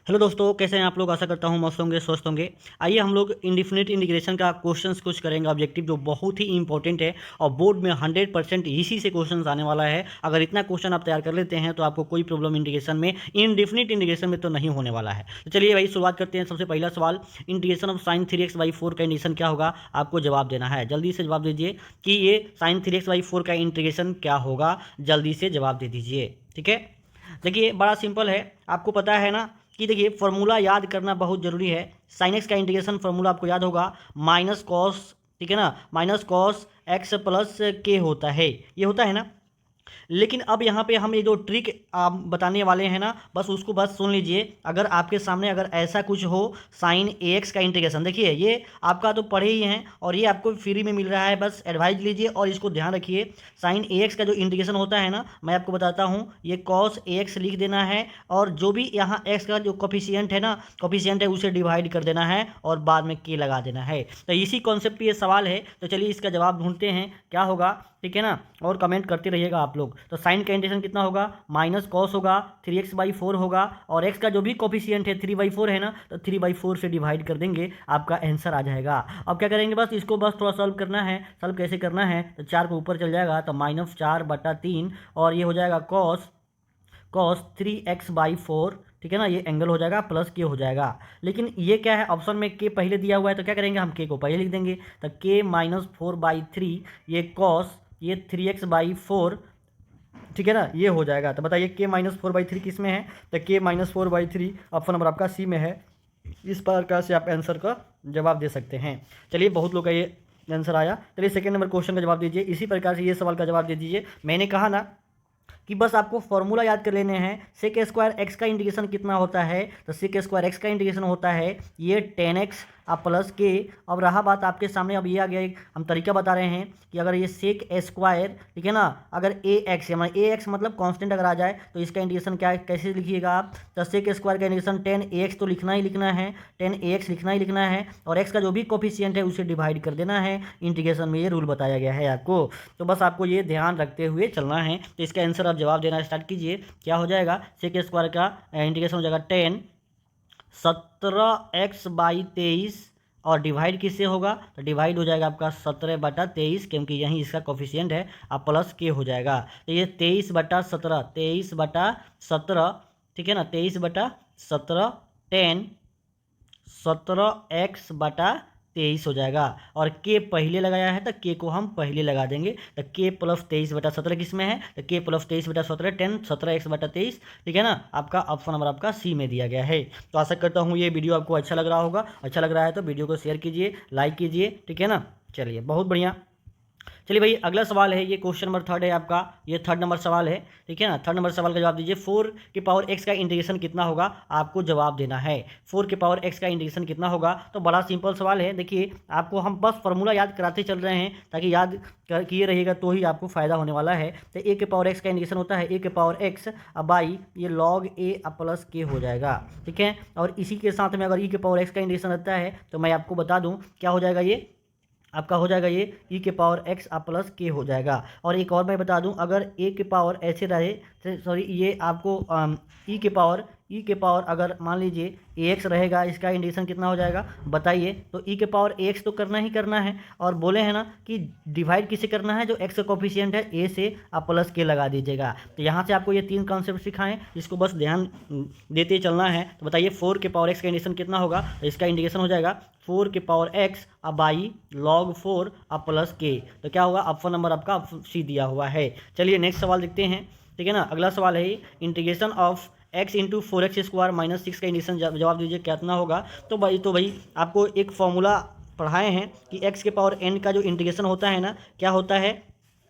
Hello दोस्तों, कैसे हैं आप लोग। आशा करता हूँ मस्त होंगे, स्वस्थ होंगे। आइए हम लोग इंडिफिनिट इंटीग्रेशन का क्वेश्चंस कुछ करेंगे ऑब्जेक्टिव, जो बहुत ही इंपॉर्टेंट है और बोर्ड में 100% इसी से क्वेश्चंस आने वाला है। अगर इतना क्वेश्चन आप तैयार कर लेते हैं तो आपको कोई प्रॉब्लम इंटीग्रेशन में, इंडिफिनिट इंटीग्रेशन में तो नहीं होने वाला है। तो चलिए भाई शुरुआत करते हैं। सबसे पहला सवाल, इंटीग्रेशन ऑफ साइन 3x/4 का इंटीग्रेशन क्या होगा। आपको जवाब देना है, जल्दी से जवाब दीजिए कि ये साइन 3x/4 का इंटीग्रेशन क्या होगा। जल्दी से जवाब दे दीजिए, ठीक है। देखिए बड़ा सिंपल है, आपको पता है ना कि देखिए फॉर्मूला याद करना बहुत ज़रूरी है। साइन एक्स का इंटीग्रेशन फार्मूला आपको याद होगा, माइनस कॉस, ठीक है ना, माइनस कॉस एक्स प्लस के होता है, ये होता है ना। लेकिन अब यहाँ पे हम ये जो ट्रिक आप बताने वाले हैं ना, बस उसको बस सुन लीजिए। अगर आपके सामने अगर ऐसा कुछ हो, साइन ए एक्स का इंटीग्रेशन, देखिए ये आपका तो पढ़े ही हैं और ये आपको फ्री में मिल रहा है, बस एडवाइज लीजिए और इसको ध्यान रखिए। साइन ए एक्स का जो इंटीग्रेशन होता है ना, मैं आपको बताता हूँ, ये कॉस ए एक्स लिख देना है और जो भी यहाँ एक्स का जो कोफिशिएंट है ना, कोफिशिएंट है उसे डिवाइड कर देना है और बाद में के लगा देना है। तो इसी कॉन्सेप्ट पे ये सवाल है। तो चलिए इसका जवाब ढूंढते हैं क्या होगा, ठीक है ना, और कमेंट करते रहिएगा आप लोग। तो साइन का इंटीग्रेशन कितना होगा, माइनस कॉस होगा, 3x/4 होगा और x का जो भी कोफिशिएंट है 3/4 है ना, तो 3/4 से डिवाइड कर देंगे, आपका आंसर आ जाएगा। अब क्या करेंगे, बस इसको बस थोड़ा सॉल्व करना है। सॉल्व कैसे करना है, तो 4 को ऊपर चल जाएगा तो -4/3 और ये हो जाएगा कॉस 3x/4, ठीक है ना, ये एंगल हो जाएगा प्लस के हो जाएगा। लेकिन ये क्या है, ऑप्शन में के पहले दिया हुआ है तो क्या करेंगे, हम के को पहले लिख देंगे। तो k-4/3 ये कॉस ये 3x/4, ठीक है ना, ये हो जाएगा। तो बताइए k-4/3 किस में है, तो k-4/3 ऑप्शन नंबर आपका सी में है। इस प्रकार से आप आंसर का जवाब दे सकते हैं। चलिए बहुत लोग का ये आंसर आया। चलिए सेकंड नंबर क्वेश्चन का जवाब दीजिए, इसी प्रकार से ये सवाल का जवाब दे दीजिए। मैंने कहा ना कि बस आपको फॉर्मूला याद कर लेने हैं। सेक स्क्वायर एक्स का इंटीग्रेशन कितना होता है, तो सेक स्क्वायर एक्स का इंटीग्रेशन होता है ये 10x प्लस के। अब रहा बात आपके सामने, अब ये आ गया, हम तरीका बता रहे हैं कि अगर ये सेक स्क्वायर, ठीक है ना, अगर ए एक्स मतलब कांस्टेंट अगर आ जाए तो इसका इंटीग्रेशन क्या कैसे लिखिएगा आप, तो सेक स्क्वायर का इंटीग्रेशन 10ax तो लिखना ही लिखना है, 10ax लिखना ही लिखना है और एक्स का जो भी कोफिशिएंट है उसे डिवाइड कर देना है। इंटीग्रेशन में ये रूल बताया गया है आपको, तो बस आपको ये ध्यान रखते हुए चलना है। तो इसका आंसर आप जवाब देना स्टार्ट कीजिए। क्या हो जाएगा, सेक स्क्वायर का इंटीग्रेशन हो जाएगा 10 17x/23 और डिवाइड किससे होगा, तो डिवाइड हो जाएगा आपका 17/23, क्योंकि यहीं इसका कोफिशिएंट है, अब प्लस के हो जाएगा। तो ये 23/17, ठीक है ना, 23/17 10 17x/23 हो जाएगा और के पहले लगाया है तो के को हम पहले लगा देंगे। तो के प्लस 23/17 किस में है, तो के प्लस 23/17 10 17x/23, ठीक है ना। आपका ऑप्शन नंबर आपका सी में दिया गया है। तो आशा करता हूँ ये वीडियो आपको अच्छा लग रहा होगा। अच्छा लग रहा है तो वीडियो को शेयर कीजिए, लाइक कीजिए, ठीक है ना। चलिए बहुत बढ़िया। चलिए भाई अगला सवाल है, ये क्वेश्चन नंबर 3 है आपका, ये 3rd नंबर सवाल है, ठीक है ना। 3rd नंबर सवाल का जवाब दीजिए। 4x का इंटीग्रेशन कितना होगा, आपको जवाब देना है। 4x का इंटीग्रेशन कितना होगा, तो बड़ा सिंपल सवाल है। देखिए आपको हम बस फॉर्मूला याद कराते चल रहे हैं ताकि याद किए रहिएगा तो ही आपको फायदा होने वाला है। तो a⁴x का इंटीग्रेशन होता है a⁴x बाई ये log a प्लस के हो जाएगा, ठीक है। और इसी के साथ में अगर e⁴x का इंटीग्रेशन रहता है तो मैं आपको बता दूं क्या हो जाएगा, ये आपका हो जाएगा ये e⁴x प्लस के हो जाएगा। और एक और मैं बता दूं, अगर a ऐसे रहे, सॉरी ये आपको e⁴ अगर मान लीजिए ax रहेगा, इसका इंटीग्रेशन कितना हो जाएगा बताइए। तो e⁴x तो करना ही करना है और बोले हैं ना कि डिवाइड किसे करना है, जो x का कोफिशिएंट है a से आप प्लस के लगा दीजिएगा। तो यहाँ से आपको ये 3 कॉन्सेप्ट सिखाएं, इसको बस ध्यान देते चलना है। तो बताइए 4x का इंटीग्रेशन कितना होगा, तो इसका इंटीग्रेशन हो जाएगा 4x बाई log 4 प्लस के। तो क्या होगा, ऑप्शन नंबर आपका सी दिया हुआ है। चलिए नेक्स्ट सवाल देखते हैं, ठीक है ना। अगला सवाल है integration of x into 4x² - 6 का इंटीग्रेशन जवाब दीजिए कितना होगा। तो भाई आपको एक फॉर्मूला पढ़ाए हैं कि x⁴n का जो इंटीग्रेशन होता है ना, क्या होता है,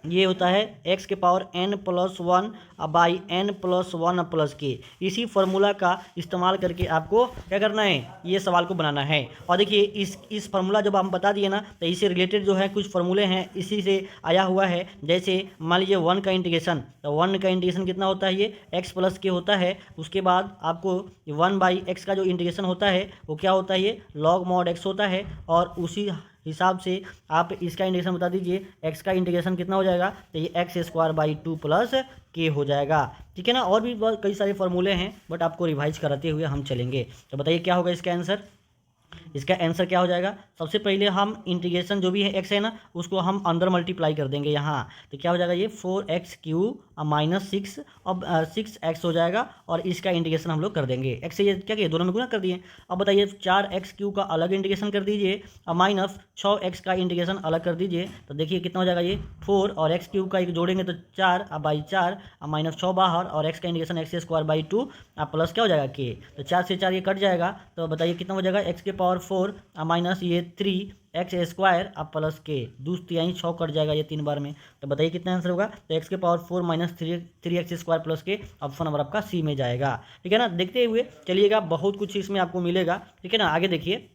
ये होता है x⁴n+1 बाई n+1 प्लस के। इसी फार्मूला का इस्तेमाल करके आपको क्या करना है, ये सवाल को बनाना है। और देखिए इस फार्मूला जब हम बता दिए ना, तो इससे रिलेटेड जो है कुछ फार्मूले हैं इसी से आया हुआ है। जैसे मान लीजिए 1 का इंटीग्रेशन, तो 1 का इंटीग्रेशन कितना होता है, ये x प्लस के होता है। उसके बाद आपको 1/x का जो इंटीग्रेशन होता है वो क्या होता है, ये log mod x होता है। और उसी हिसाब से आप इसका इंटीग्रेशन बता दीजिए, एक्स का इंटीग्रेशन कितना हो जाएगा, तो ये एक्स स्क्वायर बाई 2 प्लस के हो जाएगा। ठीक है ना, और भी बहुत कई सारे फॉर्मूले हैं बट आपको रिवाइज कराते हुए हम चलेंगे। तो बताइए क्या होगा इसका आंसर। इसका आंसर क्या हो जाएगा, सबसे पहले हम इंटीग्रेशन जो भी है एक्स है ना उसको हम अंदर मल्टीप्लाई कर देंगे यहाँ, तो क्या हो जाएगा ये 4x³ माइनस 6, अब 6x हो जाएगा और इसका इंटीग्रेशन हम लोग कर देंगे, एक्स से ये क्या किए दोनों में गुना कर दिए। अब बताइए 4x³ का अलग इंटीग्रेशन कर दीजिए और माइनस 6x का इंटीग्रेशन अलग कर दीजिए, तो देखिए कितना हो जाएगा ये 4 और x³ का एक जोड़ेंगे तो 4 बाई 4 माइनस 6 बाहर और x का integration x square by 2 plus क्या हो जाएगा के, तो 4 से 4 ये कट जाएगा, तो बताइए कितना हो जाएगा एक्स के पावर 4 माइनस ये 3x स्क्वायर अब प्लस के, दूसरी यहीं 6 कट जाएगा ये 3 बार में, तो बताइए कितना आंसर होगा, तो एक्स के power 4 minus 3x square plus K, option number आपका सी में जाएगा। ठीक है ना, देखते हुए चलिएगा, बहुत कुछ इसमें आपको मिलेगा। ठीक है ना, आगे देखिए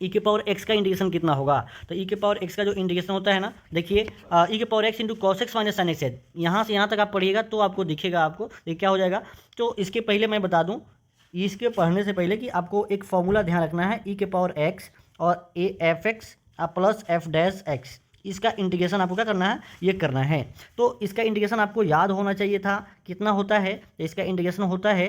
ई के पावर एक्स का इंटीग्रेशन कितना होगा, तो ई के पावर एक्स का जो इंटीग्रेशन होता है ना, देखिए ई के power x into cos x minus sine x है, यहाँ से यहाँ तक आप पढ़िएगा तो आपको दिखेगा, आपको ये क्या हो जाएगा। तो इसके पहले मैं बता दूँ, इसके पढ़ने से पहले कि आपको एक फॉर्मूला ध्यान रखना है, ई के पावर एक्स और A F x plus F dash x, इसका इंटीग्रेशन आपको क्या करना है, ये करना है। तो इसका इंटीग्रेशन आपको याद होना चाहिए था, कितना होता है, तो इसका इंटीग्रेशन होता है,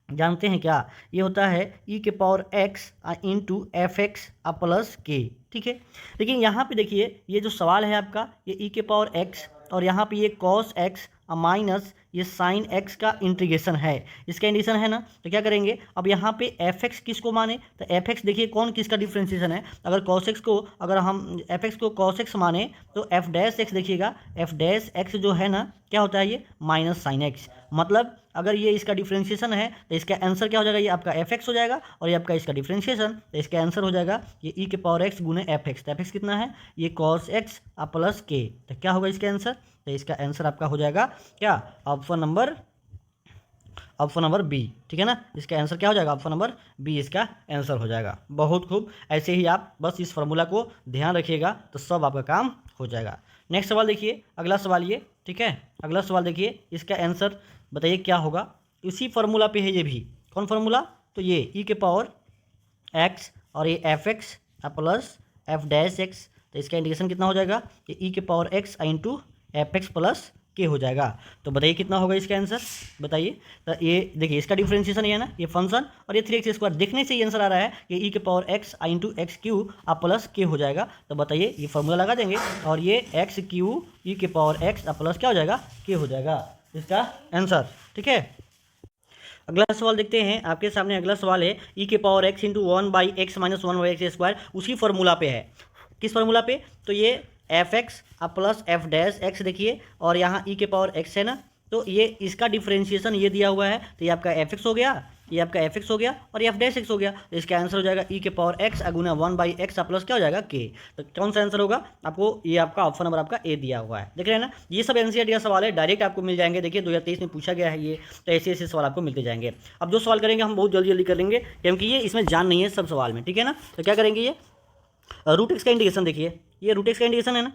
जानते हैं क्या, ये होता है ई के power x into F x plus के। ठीक है, लेकिन यहाँ पे देखिए ये जो सवाल है आपका, ये ई के पावर एक्स और यहाँ पे ये कॉस एक्स माइनस ये साइन एक्स का इंटीग्रेशन है, इसका इंटीग्रेशन है ना, तो क्या करेंगे, अब यहाँ पे एफ एक्स किसको माने, तो एफ एक्स देखिए कौन किसका डिफ्रेंशिएशन है, अगर कॉस एक्स को, अगर हम एफ एक्स को कॉस एक्स माने तो एफ डैश एक्स देखिएगा, एफ डैश एक्स जो है ना क्या होता है ये माइनस साइन एक्स, मतलब अगर ये इसका डिफ्रेंशिएशन है तो इसका आंसर क्या हो जाएगा, ये आपका एफ एक्स हो जाएगा और ये आपका इसका डिफ्रेंशिएशन, तो इसका आंसर हो जाएगा ये ई के पावर एक्स गुने एफ एक्स, तो एफ एक्स कितना है ये कॉस एक्स प्लस के, तो क्या होगा इसका आंसर, तो इसका आंसर आपका हो जाएगा क्या, ऑप्शन नंबर बी। ठीक है ना, इसका आंसर क्या हो जाएगा, ऑप्शन नंबर बी इसका आंसर हो जाएगा। बहुत खूब, ऐसे ही आप बस इस फार्मूला को ध्यान रखिएगा तो सब आपका काम हो जाएगा। नेक्स्ट सवाल देखिए, अगला सवाल ये, ठीक है, अगला सवाल देखिए, इसका आंसर बताइए क्या होगा, इसी फार्मूला पे है ये भी, कौन फार्मूला, तो ये ई के पावर एक्स और ये F x plus F dash x, तो इसका इंटीग्रेशन कितना हो जाएगा, ये ई के power x into F x plus के हो जाएगा, तो बताइए कितना होगा इसका आंसर, बताइए। तो ये देखिए इसका डिफरेंशिएशन ये है ना, ये फंक्शन और ये 3x स्क्वायर, देखने से ये आंसर आ रहा है कि ई के power x into x Q plus के हो जाएगा, तो बताइए ये फॉर्मूला लगा देंगे और ये एक्स क्यू ई के पावर एक्स प्लस क्या हो जाएगा, के हो जाएगा इसका आंसर। ठीक है, अगला सवाल देखते हैं, आपके सामने अगला सवाल है ई के power x into 1/x minus 1/x square, उसी फार्मूला पे है, किस फार्मूला पे, तो ये F x plus F dash x देखिए और यहाँ ई के पावर एक्स है ना, तो ये इसका डिफरेंशिएशन ये दिया हुआ है, तो ये आपका एफ एक्स हो गया, ये आपका एफ एक्स हो गया और ये एफ डैश एक्स हो गया, तो इसका आंसर हो जाएगा ई के पावर एक्स गुना 1/x प्लस क्या हो जाएगा के, तो कौन सा आंसर होगा, आपको ये आपका ऑप्शन नंबर आपका ए दिया हुआ है, देख रहे हैं ना, ये सब एनसीईआरटी का सवाल है, डायरेक्ट आपको मिल जाएंगे, देखिए 2023 में पूछा गया है ये, तो ऐसे ऐसे सवाल आपको मिलते जाएंगे। अब जो सवाल करेंगे हम बहुत जल्दी जल्दी कर लेंगे क्योंकि ये इसमें जान नहीं है सब सवाल में, ठीक है ना, तो क्या करेंगे, ये रूट एक्स का इंटीग्रेशन देखिए, ये रूट एक्स का इंटीग्रेशन है ना,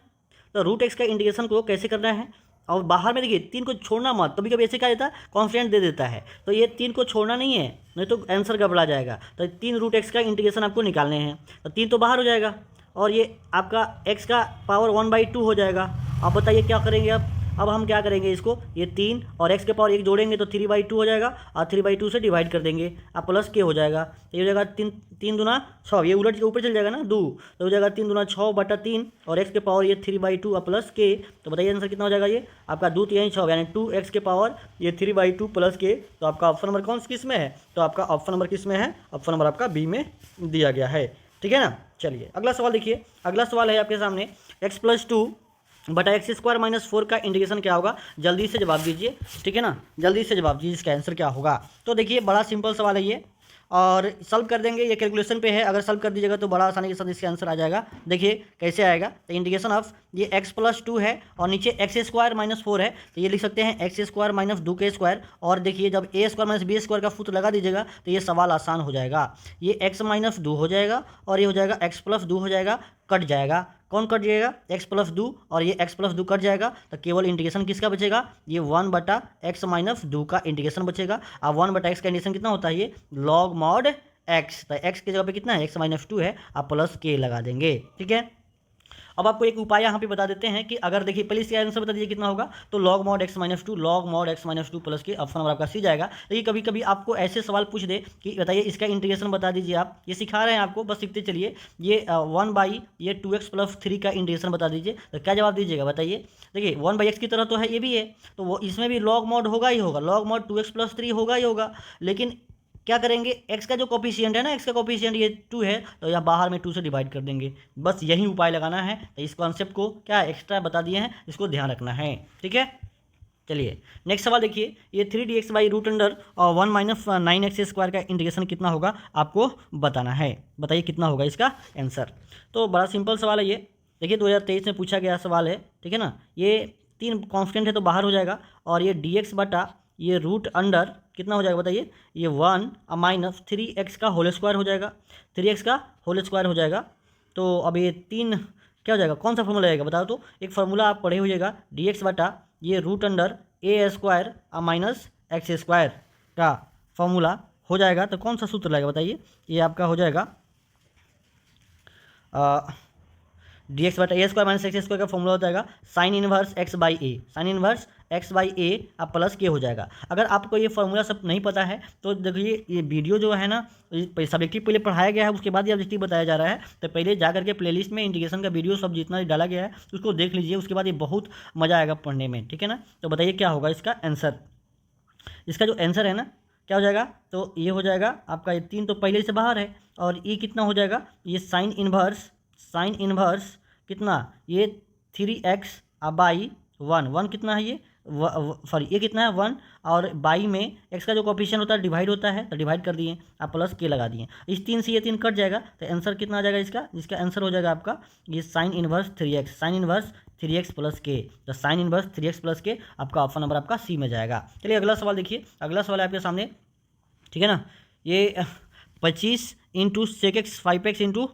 तो रूट एक्स का इंटीग्रेशन को कैसे करना है, और बाहर में देखिए 3 को छोड़ना मत, कभी कभी ऐसे क्या देता है कॉन्स्टेंट दे देता है, तो ये 3 को छोड़ना नहीं है, नहीं तो आंसर गड़बड़ा जाएगा, तो 3 रूट एक्स का इंटीग्रेशन आपको निकालने हैं, तो 3 तो बाहर हो जाएगा और ये आपका एक्स का पावर 1/2 हो जाएगा। अब बताइए क्या करेंगे, अब हम क्या करेंगे इसको, ये 3 और x के पावर 1 जोड़ेंगे तो 3/2 हो जाएगा और 3/2 से डिवाइड कर देंगे, अब प्लस के हो जाएगा, तो ये हो जाएगा 3 दूना 6, ये उलट के ऊपर चल जाएगा ना 2, तो हो जाएगा 3 दूना 6/3 और x के पावर ये 3/2 प्लस के, तो बताइए आंसर कितना हो जाएगा, ये आपका 2 3 6 यानी 2x के पावर ये 3/2 प्लस के, तो आपका ऑप्शन नंबर कौन किस में है, तो आपका ऑप्शन नंबर किस में है, ऑप्शन नंबर आपका बी में दिया गया है। ठीक है ना, चलिए अगला सवाल देखिए, अगला सवाल है आपके सामने x+2/x² माइनस 4 का इंटीग्रेशन क्या होगा, जल्दी से जवाब दीजिए, ठीक है ना, जल्दी से जवाब दीजिए, इसका आंसर क्या होगा। तो देखिए बड़ा सिंपल सवाल है ये और सॉल्व कर देंगे, ये कैलकुलेशन पे है, अगर सॉल्व कर दीजिएगा तो बड़ा आसानी के साथ इसका आंसर आ जाएगा। देखिए कैसे आएगा, तो इंटीग्रेशन ऑफ ये x+2 है और नीचे x² माइनस 4 है, तो ये लिख सकते हैं x² माइनस 2k², और देखिए जब a² माइनस b² का सूत्र लगा दीजिएगा तो ये सवाल आसान हो जाएगा, ये x माइनस 2 हो जाएगा और ये हो जाएगा x+2 हो जाएगा, कट जाएगा, कौन कट जाएगा, x+2 और ये x+2 कट जाएगा, तो केवल इंटीग्रेशन किसका बचेगा, ये 1/x माइनस 2 का इंटीग्रेशन बचेगा। अब 1/x का इंटीग्रेशन कितना होता है, ये log mod x, तो x की जगह पे कितना है, x-2 है, आप प्लस के लगा देंगे, ठीक है। अब आपको एक उपाय यहाँ पे बता देते हैं कि अगर देखिए पहले इसका आंसर बता दीजिए कितना होगा, तो log mod x minus two log mod x minus two plus K option number आपका सी जाएगा। देखिए कभी कभी आपको ऐसे सवाल पूछ दे कि बताइए इसका इंटीग्रेशन बता दीजिए, आप ये सिखा रहे हैं आपको, बस सीखते चलिए। ये 1 ये 2x प्लस 3 का इंटीग्रेशन बता दीजिए, तो क्या जवाब दीजिएगा बताइए। देखिए 1/x की तरह तो है, ये भी है, तो वो इसमें भी log mod होगा ही होगा, log mod 2x प्लस 3 होगा ही होगा। लेकिन क्या करेंगे, x का जो कोफिशिएंट है ना, x का कोफिशिएंट ये 2 है, तो यहाँ बाहर में 2 से डिवाइड कर देंगे, बस यही उपाय लगाना है। तो इस कॉन्सेप्ट को क्या एक्स्ट्रा बता दिए हैं, इसको ध्यान रखना है, ठीक है। चलिए नेक्स्ट सवाल देखिए, ये 3dx by root under 1 minus 9x square का इंटीग्रेशन कितना होगा आपको बताना है। बताइए कितना होगा इसका आंसर। तो बड़ा सिंपल सवाल है ये, देखिए 2023 में पूछा गया सवाल है, ठीक है ना। ये 3 कांस्टेंट है तो बाहर हो जाएगा, और ये dx बटा ये रूट अंडर कितना हो जाएगा बताइए, ये 1 माइनस 3x का होल स्क्वायर हो जाएगा, 3x का होल स्क्वायर हो जाएगा। तो अब ये 3 क्या हो जाएगा, कौन सा फॉर्मूला आएगा बताओ तो। एक फार्मूला आप पढ़े होइएगा, dx बटा ये root under a square minus x square का फॉर्मूला हो जाएगा। तो कौन सा सूत्र लगेगा बताइए, ये आपका हो जाएगा dx बटा a square minus x square का फॉर्मूला हो जाएगा sine inverse x by a, sine inverse x by a अब प्लस के हो जाएगा। अगर आपको ये फॉर्मूला सब नहीं पता है तो देखिए ये वीडियो जो है ना, सब्जेक्टिव पहले पढ़ाया गया है, उसके बाद ये ऑब्जेक्टिव बताया जा रहा है। तो पहले जा करके प्लेलिस्ट में इंटीग्रेशन का वीडियो सब जितना डाला गया है उसको देख लीजिए, उसके बाद ये बहुत मज़ा आएगा पढ़ने में, ठीक है ना। तो बताइए क्या होगा इसका आंसर। इसका जो आंसर है ना क्या हो जाएगा, तो ये हो जाएगा आपका, ये 3 तो पहले से बाहर है, और ये कितना हो जाएगा, ये साइन इनवर्स कितना, ये 3x बाई 1 कितना है ये सॉरी ये कितना है 1, और बाई में x का जो कोफिशिएंट होता है डिवाइड होता है, तो डिवाइड कर दिए, आप प्लस के लगा दिए, इस 3 से ये 3 कट जाएगा, तो आंसर कितना आ जाएगा इसका, जिसका आंसर हो जाएगा आपका ये साइन इनवर्स 3x प्लस के। तो साइन इनवर्स 3x प्लस के आपका ऑप्शन नंबर आपका सी में जाएगा। चलिए अगला सवाल देखिए, अगला सवाल है आपके सामने, ठीक है ना। ये 25 into sec x 5x into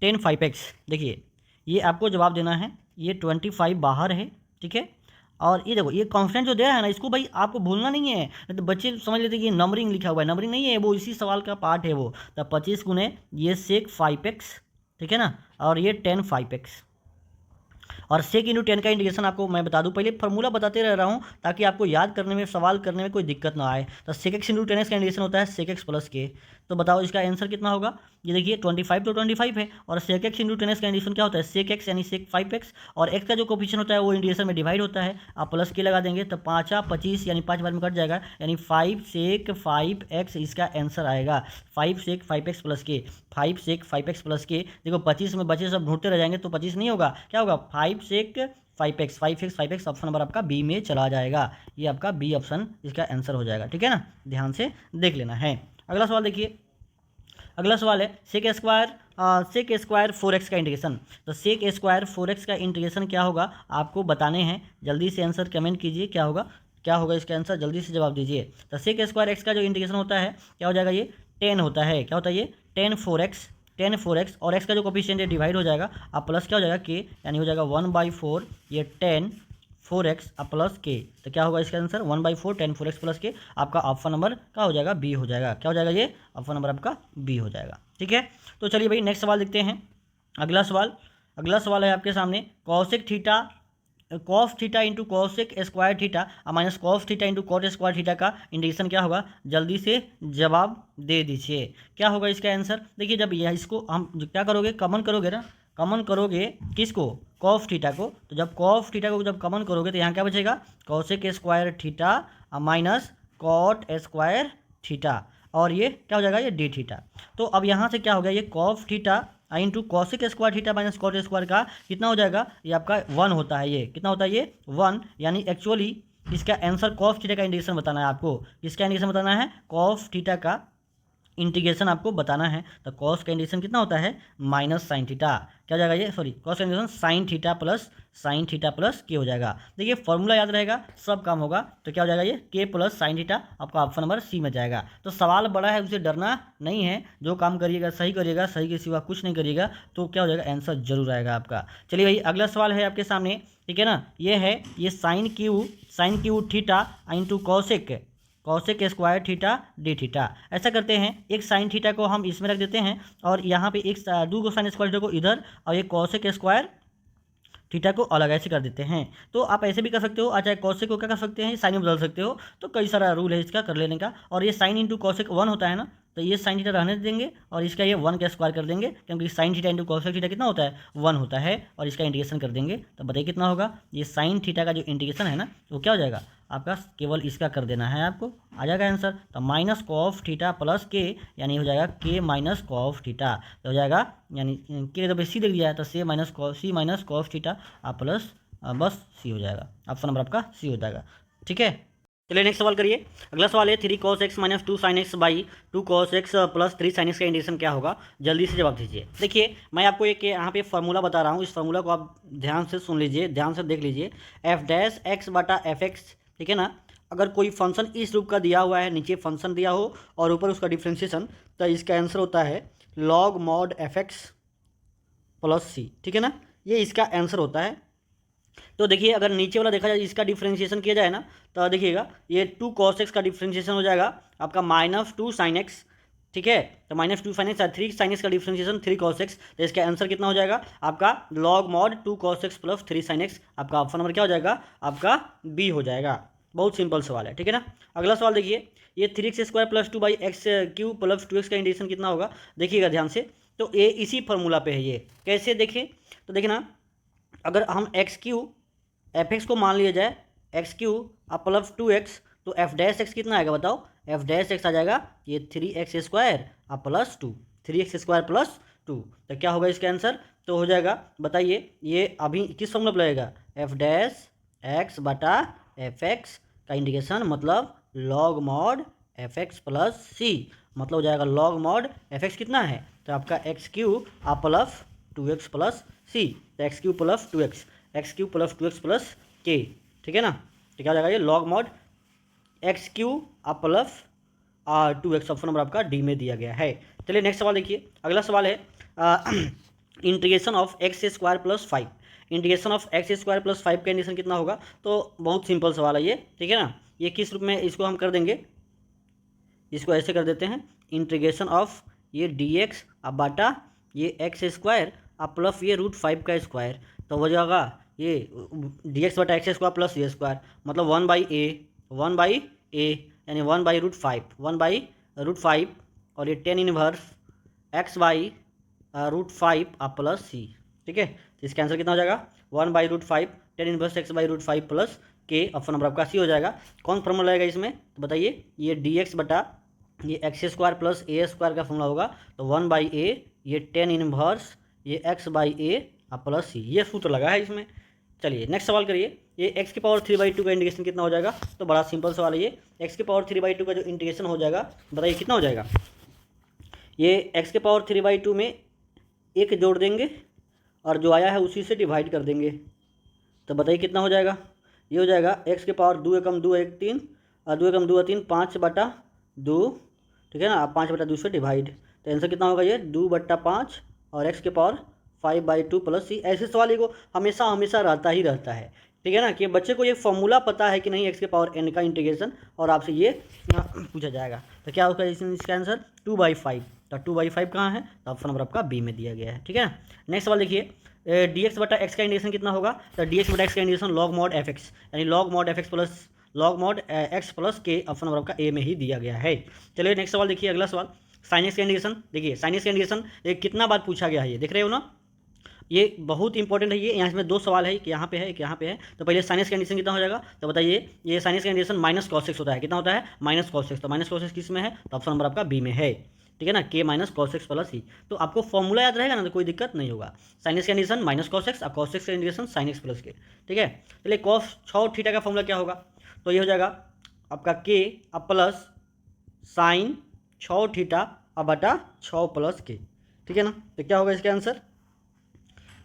10 5x, देखिए ये आपको जवाब देना है। ये 25 बाहर है, ठीक है, और ये देखो ये कांस्टेंट जो दे रहा है ना, इसको भाई आपको भूलना नहीं है, नहीं तो बच्चे समझ लेते कि ये नंबरिंग लिखा हुआ है, नंबरिंग नहीं है वो, इसी सवाल का पार्ट है वो। तो 25 गुने ये सेक 5x, ठीक है ना, और ये 10 5x, और सेक इंटू 10 का इंटीग्रेशन आपको मैं बता दूं, पहले फार्मूला बताते रह रहा हूं ताकि आपको याद करने में, सवाल करने में कोई दिक्कत ना आए। तो सेक एक्स इंटू 10x का इंटीग्रेशन होता है सेक एक्स प्लस के। तो बताओ इसका आंसर कितना होगा। ये देखिए 25 तो 25 है, और सेक एक्स इंटू 10x का इंटीग्रेशन क्या होता है, सेक एक्स यानी सेक 5x, और x का जो कोफिशिएंट होता है वो इंटीग्रेशन में डिवाइड होता है, आप प्लस के लगा देंगे, तो 5 25 यानी 5 बार में कट जाएगा, यानी 5 सेक 5x इसका आंसर आएगा। 5 सेक 5x प्लस के, 5 सेक 5x प्लस के, देखो 25 में बचे सब ढूंढते रह जाएंगे तो 25 नहीं होगा, क्या होगा 5 सेक 5x ऑप्शन नंबर आपका बी में चला जाएगा। ये आपका बी ऑप्शन इसका आंसर हो जाएगा, ठीक है ना, ध्यान से देख लेना है। अगला सवाल देखिए, अगला सवाल है सेक स्क्वायर 4x का इंटीग्रेशन। तो सेक स्क्वायर 4x का इंटीग्रेशन क्या होगा आपको बताने हैं, जल्दी से आंसर कमेंट कीजिए, क्या होगा इसका आंसर, जल्दी से जवाब दीजिए। तो सेक स्क्वायर x का जो इंटीग्रेशन होता है क्या हो जाएगा, ये 10 होता है, क्या होता है ये 10 4x, और x का जो कोफिशिएंट है डिवाइड हो जाएगा, अब प्लस क्या हो जाएगा के, यानी हो जाएगा 1/4 ये 10 4x प्लस के। तो क्या होगा इसका आंसर 1/4 10 4x प्लस के, आपका ऑप्शन नंबर क्या हो जाएगा, बी हो जाएगा। क्या हो जाएगा ये ऑप्शन नंबर आपका बी हो जाएगा, ठीक है। तो चलिए भाई नेक्स्ट सवाल देखते हैं। अगला सवाल है आपके सामने, cos theta into cosec square theta minus cos theta into cot square theta का इंटीग्रेशन क्या होगा, जल्दी से जवाब दे दीजिए। क्या होगा इसका आंसर। देखिए जब यह इसको हम क्या करोगे, कॉमन करोगे ना, कॉमन करोगे किसको, कॉस थीटा को, तो जब कॉस थीटा को जब कॉमन करोगे तो यहाँ क्या बचेगा, cosec square theta minus cot square theta, और ये क्या हो जाएगा, ये डी थीटा। तो अब यहाँ से क्या हो गया, ये cos theta into cosec square theta minus cot square का कितना हो जाएगा, ये आपका 1 होता है, ये कितना होता है, ये 1, यानी एक्चुअली इसका आंसर कॉस थीटा का इंटीग्रेशन बताना है आपको। किसका इंटीग्रेशन बताना है, कॉस थीटा का इंटीग्रेशन आपको बताना है। तो कॉस का इंटीग्रेशन कितना होता है, माइनस साइन थीटा, क्या हो जाएगा ये, सॉरी कॉस का इंटीग्रेशन साइन थीटा प्लस के हो जाएगा। देखिए फॉर्मूला याद रहेगा, सब काम होगा, तो क्या हो जाएगा ये के प्लस साइन थीटा, आपका ऑप्शन नंबर सी में जाएगा। तो सवाल बड़ा है, उसे डरना नहीं है, जो काम करिएगा सही करिएगा, सही के सिवा कुछ नहीं करिएगा, तो क्या हो जाएगा, आंसर जरूर आएगा आपका। चलिए भाई अगला सवाल है आपके सामने, ठीक है ना, ये है ये sine Q theta into cosec square theta d theta. ऐसा करते हैं, एक साइन थीटा को हम इसमें रख देते हैं, और यहाँ पे एक 2 साइन स्क्वायर थीटा को इधर, और एक कॉसेक स्क्वायर थीटा को अलग ऐसे कर देते हैं। तो आप ऐसे भी कर सकते हो, चाहे कॉसेक को क्या कर सकते हैं, साइन में बदल सकते हो। तो कई सारा रूल है इसका कर लेने का। और ये साइन इंटू कॉसेक 1 होता है ना, तो ये साइन थीटा रहने देंगे और इसका ये 1 का स्क्वायर कर देंगे, क्योंकि sine theta into cosec theta कितना होता है, 1 होता है। और इसका इंटीग्रेशन कर देंगे तो बताइए कितना होगा। ये साइन थीटा का जो इंटीग्रेशन है ना, वो क्या हो जाएगा आपका, केवल इसका कर देना है, आपको आ जाएगा आंसर। तो माइनस कॉफ थीटा प्लस के, यानी हो जाएगा के माइनस कॉफ थीटा, तो हो जाएगा यानी के जब सी देख दिया है तो सी माइनस कॉफ थीटा प्लस बस सी हो जाएगा। ऑप्शन नंबर आपका सी हो जाएगा। ठीक है, चलिए नेक्स्ट सवाल करिए। अगला सवाल है 3 cos x minus 2 sin x by 2 cos x plus 3 sin x का इंटीग्रेशन क्या होगा, जल्दी से जवाब दीजिए। देखिए मैं आपको एक यहाँ पे फॉर्मूला बता रहा हूँ, इस फॉर्मूला को आप ध्यान से सुन लीजिए, ध्यान से देख लीजिए। एफ डैश एक्स बटा एफ एक्स, ठीक है ना। अगर कोई फंक्शन इस रूप का दिया हुआ है, नीचे फंक्शन दिया हो और ऊपर उसका डिफ्रेंशिएशन, तो इसका आंसर होता है log mod f x plus C, ठीक है ना। ये इसका आंसर होता है। तो देखिए अगर नीचे वाला देखा जाए, इसका डिफ्रेंशिएशन किया जाए ना, तो देखिएगा ये 2 cos x का डिफ्रेंशिएशन हो जाएगा आपका -2 sin x, ठीक है। तो -2 sin x और 3 sin x का डिफ्रेंशिएशन 3 cos x, तो इसका आंसर कितना हो जाएगा आपका log mod 2 cos x plus 3 sin x। आपका ऑप्शन नंबर क्या हो जाएगा, आपका बी हो जाएगा। बहुत सिंपल सवाल है, ठीक है ना। अगला सवाल देखिए, ये 3x² plus 2/x³ plus 2x का इंटीग्रेशन कितना होगा, देखिएगा ध्यान से। तो ये इसी फॉर्मूला पे है, ये कैसे देखें तो देखिए ना, अगर हम x³ एफ एक्स को मान लिया जाए x³ प्लस 2x, तो एफ डैश एक्स कितना आएगा बताओ, एफ डैश एक्स आ जाएगा ये 3x² प्लस 2, 3x² प्लस 2। तो क्या होगा इसका आंसर, तो हो जाएगा बताइए, ये अभी किस फॉर्मूला पर लगेगा, एफ डैश एक्स बटा एफ एक्स का इंटीग्रेशन मतलब log mod f x plus C, मतलब हो जाएगा लॉग मॉड एफ एक्स कितना है, तो आपका x³ plus 2x plus C, तो x³ plus 2x, x³ plus 2x plus के, ठीक है ना। तो क्या हो जाएगा ये log mod x³ plus 2x, option number आपका डी में दिया गया है। चलिए नेक्स्ट सवाल देखिए। अगला सवाल है integration of x² plus 5, integration of x² plus 5 का इंटीग्रेशन कितना होगा। तो बहुत सिंपल सवाल है ये, ठीक है ना। ये किस रूप में इसको हम कर देंगे, इसको ऐसे कर देते हैं, इंटीग्रेशन ऑफ ये dx बटा ये x² प्लस ये √5 का स्क्वायर, तो हो जाएगा ये dx बटा x² प्लस ये स्क्वायर, मतलब 1/a यानी 1/√5 और ये 10 इनवर्स x/√5 प्लस सी, ठीक है। तो इसका आंसर कितना हो जाएगा 1/√5 10 inverse x/√5 plus K, option number आपका सी हो जाएगा। कौन फॉर्मूला लगेगा इसमें, तो बताइए, ये dx बटा ये x² प्लस a² का फॉर्मूला होगा, तो 1/a ये 10 इनवर्स ये x/a प्लस सी, ये सूत्र लगा है इसमें। चलिए नेक्स्ट सवाल करिए, ये x⁻³ का इंटीग्रेशन कितना हो जाएगा। तो बड़ा सिंपल सवाल है ये, x⁻³ का जो इंटीग्रेशन हो जाएगा बताइए कितना हो जाएगा। ये x⁻³ में एक जोड़ देंगे और जो आया है उसी से डिवाइड कर देंगे, तो बताइए कितना हो जाएगा। ये हो जाएगा x⁻2 एकम 2 1 3 2 एकम 2 3 5/2, ठीक है ना, 5/2 से डिवाइड, तो आंसर कितना होगा ये 2/5 और x⁻5/2 प्लस सी। ऐसे सवाल को हमेशा रहता ही रहता है, ठीक है ना, कि बच्चे को ये फॉर्मूला पता है कि नहीं x⁻n का इंटीग्रेशन, और आपसे ये पूछा जाएगा। तो क्या होगा इसका आंसर 2/5, तो 2/5 कहाँ है, तो ऑप्शन नंबर आपका बी में दिया गया है, ठीक है ना। नेक्स्ट सवाल देखिए, dx बटा x का इंटीग्रेशन कितना होगा, तो dx बटा x का इंटीग्रेशन log mod fx, यानी log mod fx plus log mod x plus K, option number आपका ए में ही दिया गया है। चलिए नेक्स्ट सवाल देखिए। अगला सवाल sin x का इंटीग्रेशन, देखिए sin x का इंटीग्रेशन कितना बार पूछा गया है, ये देख रहे हो ना, ये बहुत इंपॉर्टेंट है। ये यहाँ इसमें 2 सवाल है, कि यहाँ पे है, एक यहाँ पे है। तो पहले sin x का इंटीग्रेशन कितना हो जाएगा, तो बताइए, ये sin x का इंटीग्रेशन माइनस cos x होता है, कितना होता है माइनस cos x, तो माइनस cos x किस में है, तो ऑप्शन नंबर आपका बी में है, ठीक है ना, k minus cos x plus C. तो आपको फॉर्मूला याद रहेगा ना, तो कोई दिक्कत नहीं होगा। sin x का इंटीग्रेशन माइनस cos x और cos x का इंटीग्रेशन sin x प्लस के, ठीक है। चलिए cos 6 थीटा का फॉर्मूला क्या होगा, तो ये हो जाएगा आपका k प्लस sin 6 थीटा बटा 6 प्लस के, ठीक है ना। तो क्या होगा इसका आंसर,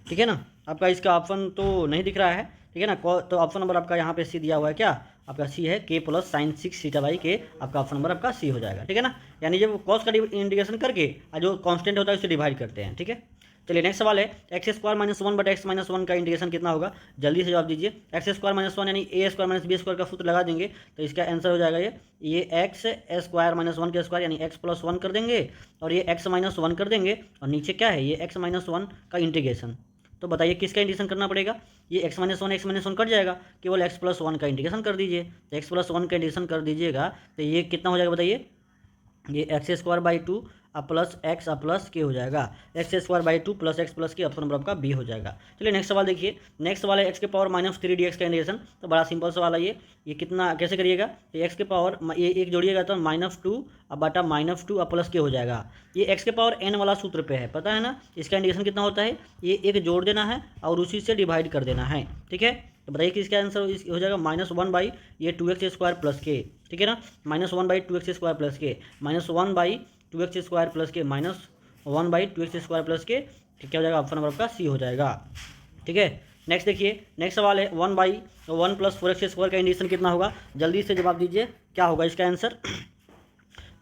ठीक है ना। आपका इसका ऑप्शन तो नहीं दिख रहा है, ठीक है ना, तो ऑप्शन नंबर आपका यहाँ पे सी दिया हुआ है, क्या आपका सी है k plus sin 6 theta by के, आपका ऑप्शन नंबर आपका सी हो जाएगा, ठीक है ना। यानी जब कॉस का इंटीग्रेशन करके जो कांस्टेंट होता है उसे डिवाइड करते हैं, ठीक है। चलिए नेक्स्ट सवाल है x² - 1 बटा x - 1 का इंटीग्रेशन कितना होगा, जल्दी से जवाब दीजिए। x² - 1 यानी a² - b² का सूत्र लगा देंगे, तो इसका आंसर हो जाएगा ये x² - 1 के स्क्वायर यानी x प्लस 1 कर देंगे, और ये x - 1 कर देंगे, और नीचे क्या है ये x - 1 का इंटीग्रेशन, तो बताइए किसका इंटीग्रेशन करना पड़ेगा, ये x -1 कट जाएगा, केवल x+1 का इंटीग्रेशन कर दीजिए। तो x+1 का इंटीग्रेशन कर दीजिएगा तो ये कितना हो जाएगा बताइए, ये x² 2 प्लस एक्स प्लस के हो जाएगा, x² 2 plus x plus K option number आपका बी हो जाएगा। चलिए नेक्स्ट सवाल देखिए, नेक्स्ट सवाल है x के पावर -3 dx का इंटीग्रेशन। तो बड़ा सिंपल सवाल है ये कितना कैसे करिएगा, तो x के पावर ये एक जोड़िएगा तो -2 बटा -2 प्लस के हो जाएगा। ये x के पावर n वाला सूत्र पे है, पता है ना, इसका इंटीग्रेशन कितना होता है, ये एक जोड़ देना है और उसी से डिवाइड कर देना है, ठीक है। तो बताइए कि इसका आंसर हो जाएगा -1 बाई ये 2x² प्लस के, ठीक है ना, -1 बाई 2x² प्लस के, -1 बाई 2x² प्लस के, -1 बाई 2x² प्लस के, क्या हो जाएगा, ऑप्शन नंबर आपका सी हो जाएगा, ठीक है। नेक्स्ट देखिए, नेक्स्ट सवाल है 1 प्लस 4x² का इंटीग्रेशन कितना होगा, जल्दी से जवाब दीजिए क्या होगा इसका आंसर।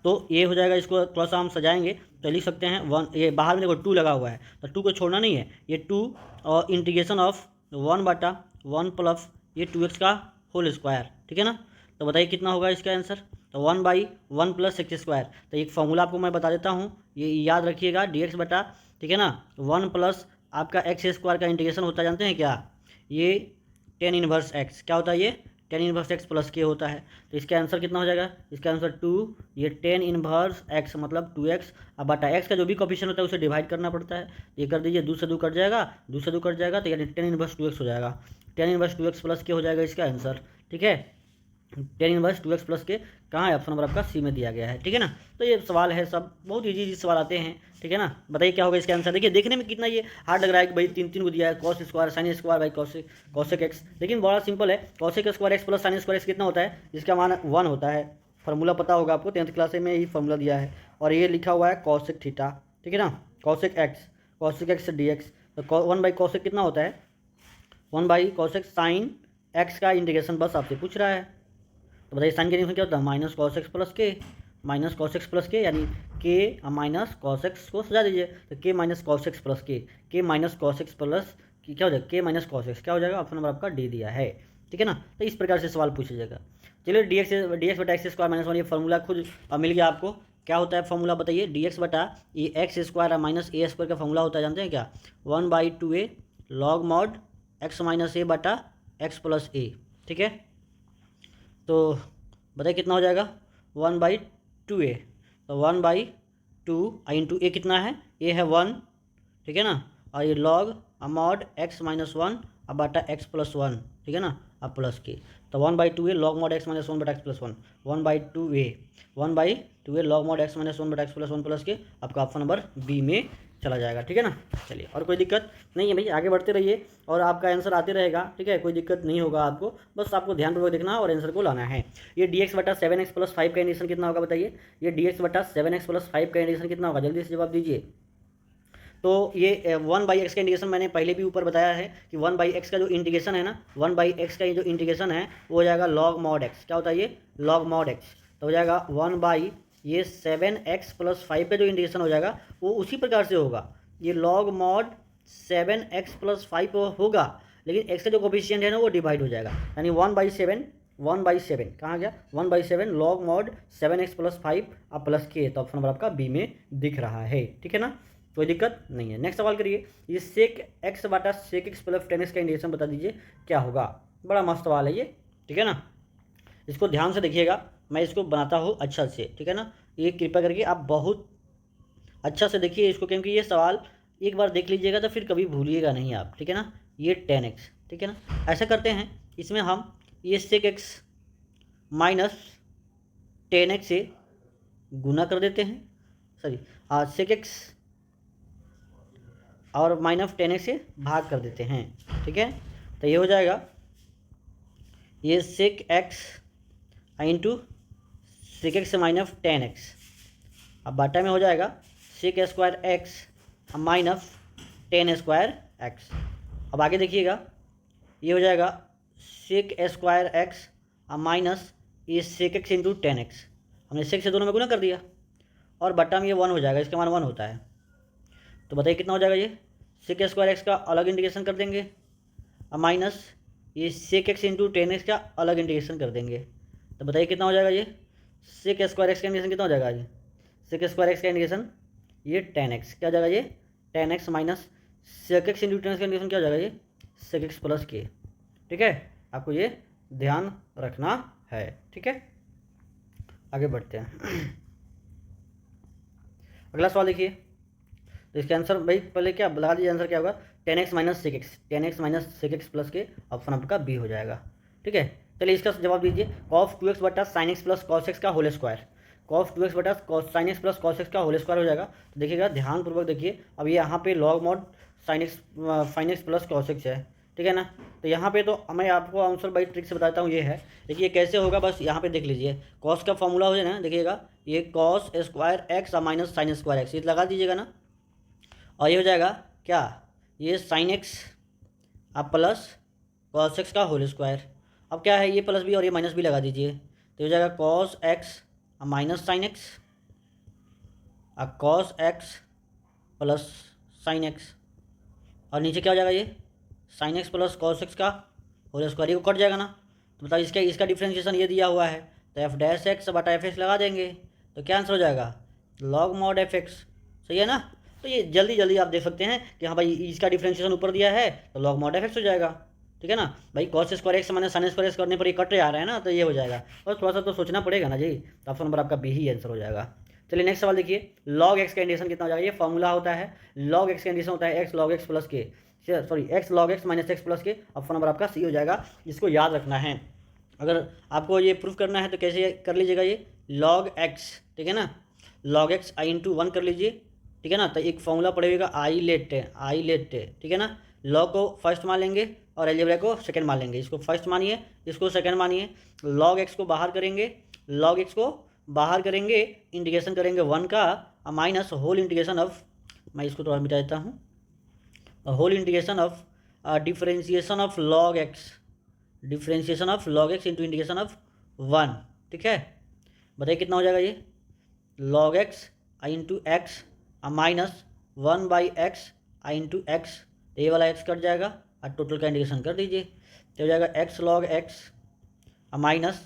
तो ये हो जाएगा, इसको थोड़ा सा हम सजाएंगे तो लिख सकते हैं 1, ये बाहर में देखो 2 लगा हुआ है तो 2 को छोड़ना नहीं है, ये 2 और इंटीग्रेशन ऑफ 1/1 प्लस ये 2x का होल स्क्वायर, ठीक है ना। तो बताइए कितना होगा इसका आंसर, तो 1/1 प्लस x²। तो एक फॉर्मूला आपको मैं बता देता हूँ, ये याद रखिएगा, dx बटा, ठीक है ना, 1 प्लस आपका x² का इंटीग्रेशन होता है, जानते हैं क्या, ये tan इनवर्स x, क्या होता है ये tan इनवर्स x प्लस के होता है। तो इसका आंसर कितना हो जाएगा, इसका आंसर 2, ये tan इनवर्स x मतलब 2x अब बटा x का जो भी कोफिशिएंट होता है उसे डिवाइड करना पड़ता है, ये कर दीजिए, 2 से 2 कट जाएगा, 2 से 2 कट जाएगा तो यानी tan इनवर्स 2x हो जाएगा, tan इनवर्स 2x प्लस के हो जाएगा इसका आंसर, ठीक है। tan इनवर्स 2x प्लस के कहाँ है, ऑप्शन नंबर आपका सी में दिया गया है, ठीक है ना। तो ये सवाल है, सब बहुत इजी सवाल आते हैं, ठीक है ना। बताइए क्या होगा इसका आंसर, देखिए देखने में कितना ये हार्ड लग रहा है कि भाई 3 को दिया है, cos square sin square by cosec x, लेकिन बड़ा सिंपल है, cosec square x plus sin square x कितना होता है, इसका मान 1 होता है, फार्मूला पता होगा आपको, 10th क्लास में ही फार्मूला दिया है, और ये लिखा हुआ है cosec थीटा, ठीक है ना, cosec x dx, तो 1/cosec कितना होता है, 1/cosec sin x का इंटीग्रेशन बस आपसे पूछ रहा है। तो बताइए साइन का इंटीग्रेशन क्या होता है, -cos x प्लस के, -cos x प्लस के, यानी के -cos x को सजा दीजिए, तो के -cos x प्लस के -cos x प्लस क्या हो जाएगा, के -cos x क्या हो जाएगा, ऑप्शन नंबर आपका डी दिया है, ठीक है ना। तो इस प्रकार से सवाल पूछा जाएगा। चलिए dx बटा x² -1 ये फार्मूला खुद मिल गया आपको, क्या होता है फार्मूला बताइए, dx बटा ये x² -a² का फार्मूला होता है, जानते हैं क्या, 1/2a log mod x - a बटा x प्लस a, ठीक है। तो बताइए कितना हो जाएगा, 1/2a, तो 1/2 इंटू ए कितना है, ए है 1, ठीक है ना, और ये लॉग मॉड x -1 अब बटा x प्लस 1, ठीक है ना, अब प्लस के, तो 1/2a लॉग मॉड x -1 बटा x plus 1, 1/2a log mod x -1 बटा x प्लस 1 प्लस के, आपका ऑप्शन नंबर बी में चला जाएगा, ठीक है ना। चलिए और कोई दिक्कत नहीं है भाई, आगे बढ़ते रहिए और आपका आंसर आते रहेगा, ठीक है, कोई दिक्कत नहीं होगा आपको, बस आपको ध्यानपूर्वक देखना और आंसर को लाना है। ये dx बटा 7x प्लस 5 का इंटीग्रेशन कितना होगा बताइए, ये dx बटा 7x प्लस 5 का इंटीग्रेशन कितना होगा, जल्दी से जवाब दीजिए। तो ये 1/x का इंटीग्रेशन मैंने पहले भी ऊपर बताया है कि 1/x का जो इंटीग्रेशन है ना, 1/x का ये जो इंटीग्रेशन है वो हो जाएगा log mod x, क्या होता है ये log mod x, तो हो जाएगा 1 ये 7x प्लस 5 का जो इंटीग्रेशन हो जाएगा वो उसी प्रकार से होगा, ये log mod 7x प्लस 5 होगा, लेकिन x का जो कोफिशिएंट है ना वो डिवाइड हो जाएगा, यानी 1/7 कहाँ गया, 1/7 log mod 7x प्लस 5 अब प्लस के, तो ऑप्शन नंबर आपका बी में दिख रहा है, ठीक है ना, कोई दिक्कत नहीं है। नेक्स्ट सवाल करिए, ये sec x बटा sec x प्लस 10x का इंटीग्रेशन बता दीजिए क्या होगा, बड़ा मस्त सवाल है ये, ठीक है ना, इसको ध्यान से देखिएगा, मैं इसको बनाता हूँ अच्छा से, ठीक है ना, ये कृपया करके आप बहुत अच्छा से देखिए इसको, क्योंकि ये सवाल एक बार देख लीजिएगा तो फिर कभी भूलिएगा नहीं आप, ठीक है ना। ये 10x, ठीक है ना, ऐसा करते हैं, इसमें हम ये sec x माइनस 10x से गुना कर देते हैं, सॉरी sec x और माइनस 10x से भाग कर देते हैं, ठीक है। तो ये हो जाएगा ये sec x into sec x minus 10x, अब बाटा में हो जाएगा sec square x minus 10 square x। अब आगे देखिएगा ये हो जाएगा sec स्क्वायर x माइनस ये sec x इंटू 10x, हमने sec से दोनों में गुना कर दिया और बटा में ये 1 हो जाएगा, इसका मान 1 होता है। तो बताइए कितना हो जाएगा, ये sec स्क्वायर x का अलग इंटीग्रेशन कर देंगे माइनस ये sec x इंटू 10x का अलग इंटीग्रेशन कर देंगे, तो बताइए कितना हो जाएगा, ये sec स्क्वायर x का इंटीग्रेशन कितना हो जाएगा, ये sec स्क्वायर x का इंटीग्रेशन ये 10x क्या हो जाएगा, ये 10x minus sec x into ten x का इंटीग्रेशन क्या हो जाएगा, ये सेक एक्स प्लस के। ठीक है, आपको ये ध्यान रखना है। ठीक है, आगे बढ़ते हैं। अगला सवाल देखिए, तो इसका आंसर भाई पहले क्या लगा दीजिए, आंसर क्या होगा, tan x minus sec x, tan x minus sec x plus K, option आपका बी हो जाएगा। ठीक है, चलिए इसका जवाब दीजिए, कॉस टू एक्स बटा sine x plus cos x का whole square, cos two x बटा sine x plus cos x का होल स्क्वायर हो जाएगा। तो देखिएगा ध्यानपूर्वक देखिए, अब ये यहाँ पे log mod sine x plus cos x है। ठीक है ना, तो यहाँ पे तो मैं आपको आंसर भाई ट्रिक से बताता हूँ, ये है देखिए कैसे होगा, बस यहाँ पे देख लीजिए, कॉस का फॉर्मूला हो जाए ना, देखिएगा ये cos square x minus sine square x, ये लगा दीजिएगा ना, और ये हो जाएगा क्या, ये साइन एक्स अब प्लस कॉस एक्स का होल स्क्वायर। अब क्या है, ये प्लस भी और ये माइनस भी लगा दीजिए, तो हो जाएगा cos x minus sine x, cos x plus sine x, और नीचे क्या हो जाएगा, ये sign x plus cos x का होल स्क्वायर, ये कट जाएगा ना। तो बताइए इसका इसका डिफ्रेंशिएशन ये दिया हुआ है, तो एफ डैश एक्स बटा एफ एक्स लगा देंगे, तो क्या आंसर हो जाएगा, लॉग मॉड एफ एक्स। सही है ना, तो ये जल्दी जल्दी आप देख सकते हैं कि हाँ भाई इसका डिफ्रेंशिएशन ऊपर दिया है, तो लॉग मॉड एफ एक्स हो जाएगा। ठीक है ना भाई, cos square x minus sine square x करने पर ये कट आ रहा है ना, तो ये हो जाएगा, और थोड़ा सा तो सोचना पड़ेगा ना जी। तो ऑप्शन नंबर आपका बी ही आंसर हो जाएगा। चलिए नेक्स्ट सवाल देखिए, लॉग एक्स का इंटीग्रेशन कितना हो जाएगा, ये फॉर्मूला होता है, लॉग एक्स का इंटीग्रेशन होता है एक्स लॉग एक्स प्लस के, sorry x log x minus x plus K, option number आपका सी हो जाएगा, जिसको याद रखना है। अगर आपको ये प्रूफ करना है तो कैसे कर लीजिएगा, ये लॉग एक्स, ठीक है ना, log x I into one कर लीजिए। ठीक है ना, तो एक फॉर्मूला पड़ेगा आई लेट, ठीक है ना, लॉग को फर्स्ट मान लेंगे और अलजेब्रा को सेकंड मान लेंगे, इसको फर्स्ट मानिए इसको सेकंड मानिए, लॉग एक्स को बाहर करेंगे, लॉग एक्स को बाहर करेंगे, इंटीग्रेशन करेंगे वन का माइनस होल इंटीग्रेशन ऑफ, मैं इसको थोड़ा मिटा देता हूँ, whole integration of differentiation of log x, differentiation of log x into integration of one. ठीक है, बताइए कितना हो जाएगा, ये log x I into x minus one by x I into x, ये वाला एक्स कट जाएगा और टोटल का इंटीग्रेशन कर दीजिए, तो हो जाएगा x log x minus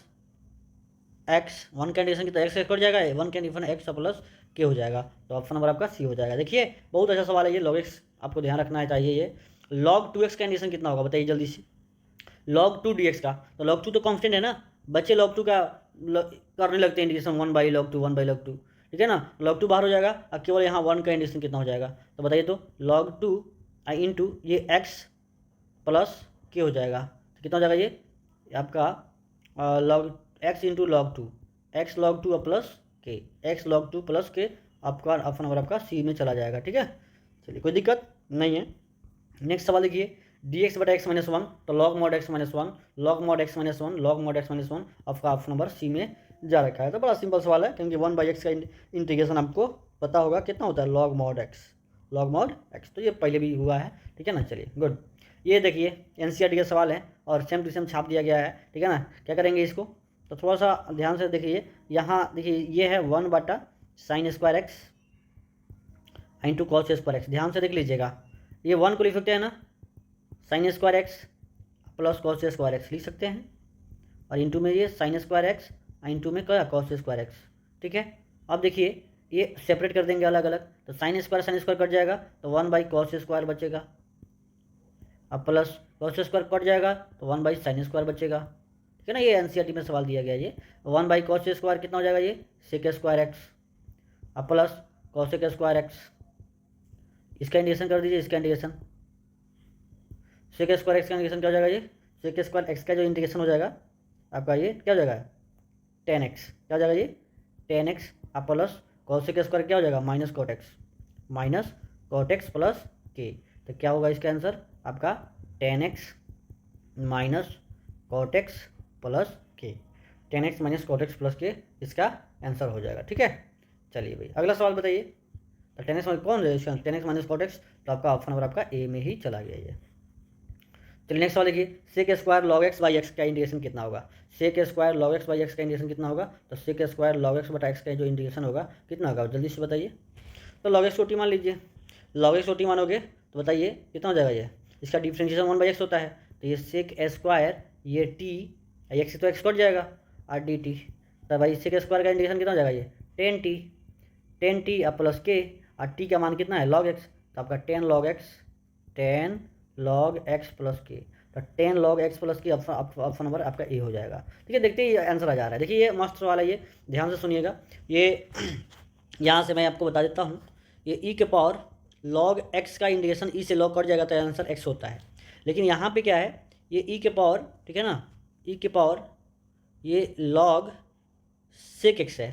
x, one का इंटीग्रेशन कितना एक्स कट जाएगा, वन का इंटीग्रेशन एक्स प्लस के हो जाएगा, तो ऑप्शन नंबर आपका सी हो जाएगा। देखिए बहुत अच्छा सवाल है ये, लॉग एक्स आपको ध्यान रखना है चाहिए। ये लॉग टू एक्स का इंटीग्रेशन कितना होगा बताइए जल्दी से, लॉग टू डी एक्स का, तो लॉग टू तो कॉन्स्टेंट है ना, बच्चे लॉग टू का करने लगते हैं integration, one by log to, one by log to. ठीक है ना, लॉग टू बाहर हो जाएगा और केवल यहाँ वन का इंटीग्रेशन कितना हो जाएगा, तो बताइए, तो लॉग टू आई इंटू ये एक्स प्लस के हो जाएगा, तो कितना हो जाएगा ये आपका log x into log to, x log two plus के, एक्स लॉग टू प्लस के, आपका ऑप्शन नंबर आपका सी में चला जाएगा। ठीक है, चलिए कोई दिक्कत नहीं है। नेक्स्ट सवाल देखिए, डी एक्स बटा एक्स माइनस वन, तो log mod x minus one, log mod x minus one, log mod x minus one, आपका ऑप्शन नंबर सी में जा रखा है। तो बड़ा सिंपल सवाल है, क्योंकि वन बाई एक्स का इंटीग्रेशन आपको पता होगा कितना होता है, log mod x, log mod x, तो ये पहले भी हुआ है। ठीक है ना, चलिए गुड। ये देखिए एनसीईआरटी का सवाल है और सेम टू सेम छाप दिया गया है। ठीक है ना, क्या करेंगे इसको, तो थोड़ा सा ध्यान से देखिए, यहाँ देखिए ये है वन बटा sine square x into cos square x, ध्यान से देख लीजिएगा, ये वन को लिख सकते हैं ना, sine square x plus cos square x लिख सकते हैं, और इंटू में ये साइन स्क्वायर एक्स इंटू में क्या कॉस स्क्वायर एक्स। ठीक है, अब देखिए ये सेपरेट कर देंगे अलग अलग, तो साइन स्क्वायर कट जाएगा, तो वन बाई कॉस स्क्वायर बचेगा, अब प्लस कॉस स्क्वायर कट जाएगा तो वन बाई साइन स्क्वायर बचेगा। ठीक है ना, ये एनसीईआरटी में सवाल दिया गया है। ये वन बाई कॉस स्क्वायर कितना हो जाएगा, ये सेक स्क्वायर एक्स, अब प्लस कॉसेक स्क्वायर एक्स, इसका इंटीग्रेशन कर दीजिए, इसका इंटीग्रेशन सेक स्क्वायर एक्स का इंटीग्रेशन क्या हो जाएगा, ये सेक स्क्वायर एक्स का जो इंटीग्रेशन हो जाएगा आपका, ये क्या हो जाएगा टेन एक्स, क्या हो जाएगा ये टेन एक्स, अब प्लस कॉसेक स्क्वायर क्या हो जाएगा माइनस कॉट एक्स प्लस के, तो क्या होगा इसका आंसर आपका tan x minus cot x plus K, tan x minus cot x plus K इसका आंसर हो जाएगा। ठीक है, चलिए भाई अगला सवाल बताइए, तो टेन एक्स कौन है इसका, ten x minus cot x, तो आपका ऑप्शन नंबर आपका ए में ही चला गया ये। चलिए नेक्स्ट सवाल देखिए, sec square log x by x का इंटीग्रेशन कितना होगा, sec square log x by x का इंटीग्रेशन कितना होगा, तो सेक स्क्वायर लॉग एक्स बटा एक्स का जो इंटीग्रेशन होगा कितना होगा जल्दी से बताइए, तो लॉग एक्स छोटी मान लीजिए, लॉग एक्स छोटी मानोगे तो बताइए कितना हो जाएगा, ये इसका डिफ्रेंशिएशन वन बाई एक्स होता है, तो ये सेक स्क्वायर ये टी एक्स तो एक्स कट जाएगा और डी टी, तो भाई सेक स्क्वायर का इंटीग्रेशन कितना हो जाएगा, ये टेन टी अब प्लस के, और टी का मान कितना है लॉग एक्स, तो आपका ten log x 10 log x plus के, तो 10 log x plus K option number आपका ए हो जाएगा। ठीक है, देखते ही आंसर आ जा रहा है। देखिए ये मस्त सवाल है, ये ध्यान से सुनिएगा। ये यहाँ से मैं आपको बता देता हूँ, ये ई के पावर log x का इंटीग्रेशन ई से log कट जाएगा तो आंसर x होता है। लेकिन यहाँ पे क्या है, ये ई के पावर, ठीक है ना, ई के पावर ये log sec x है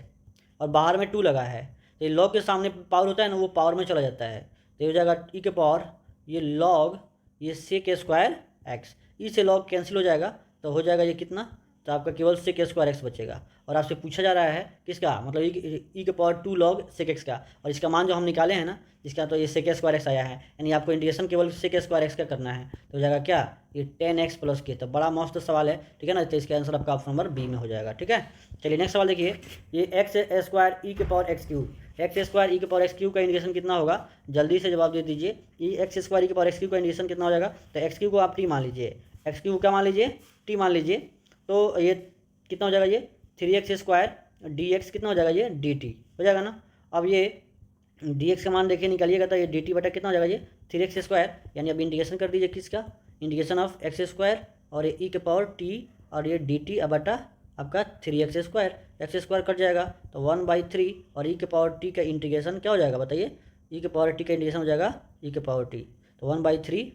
और बाहर में 2 लगा है, तो ये log के सामने पावर होता है ना, वो पावर में चला जाता है, तो ये हो जाएगा ई के पावर ये log ये sec स्क्वायर x, ई से log कैंसिल हो जाएगा तो हो जाएगा ये कितना, तो आपका केवल sec स्क्वायर x बचेगा। और आपसे पूछा जा रहा है किसका, मतलब ई के पावर 2 log sec x का, और इसका मान जो हम निकाले हैं ना इसका, तो ये sec स्क्वायर x आया है, यानी आपको इंटीग्रेशन केवल sec स्क्वायर x का करना है, तो हो जाएगा क्या, ये 10x प्लस के। तो बड़ा मस्त सवाल है, ठीक है ना, तो इसका आंसर आपका ऑप्शन नंबर बी में हो जाएगा। ठीक है, चलिए नेक्स्ट सवाल देखिए, ये एक्स स्क्वायर ई के power x cube, x square e के पावर एक्स क्यूब का इंटीग्रेशन कितना होगा, जल्दी से जवाब दे दीजिए। ये एक्स स्क्वायर ई के पावर एक्स क्यूब का इंटीग्रेशन कितना हो जाएगा, तो एक्स क्यूब को आप टी मान लीजिए, एक्स क्यूब क्या मान लीजिए, टी मान लीजिए, तो ये कितना हो जाएगा, ये 3x स्क्वायर डी एक्स कितना हो जाएगा, ये डी टी हो जाएगा ना। अब ये डी एक्स का मान देखिए निकालिएगा, तो ये डी टी बटा कितना हो जाएगा, ये 3x स्क्वायर, यानी अब इंटीग्रेशन कर दीजिए किसका, इंटीग्रेशन ऑफ एक्स स्क्वायर और ये ई के पावर टी और ये डी टी बटा आपका 3x square, x square cut जाएगा तो 1/3 और ई के पावर टी का इंटीग्रेशन क्या हो जाएगा बताइए, ई के पावर टी का इंटीग्रेशन हो जाएगा ई के पावर टी, तो 1/3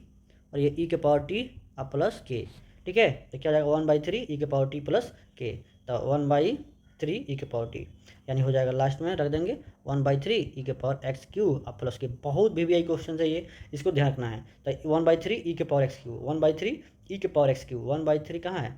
और ये ई के पावर टी अब प्लस के। ठीक है, तो क्या हो जाएगा 1/3 ई के पावर टी प्लस के, तो 1/3 ई के पावर टी, यानी हो जाएगा लास्ट में रख देंगे 1/3 ई के पावर एक्स क्यूब अब प्लस के। बहुत वीवीआई क्वेश्चन है ये, इसको ध्यान रखना है। तो 1/3 ई के पावर एक्स क्यूब, 1/3 ई के पावर एक्स क्यूब, 1/3 कहाँ है,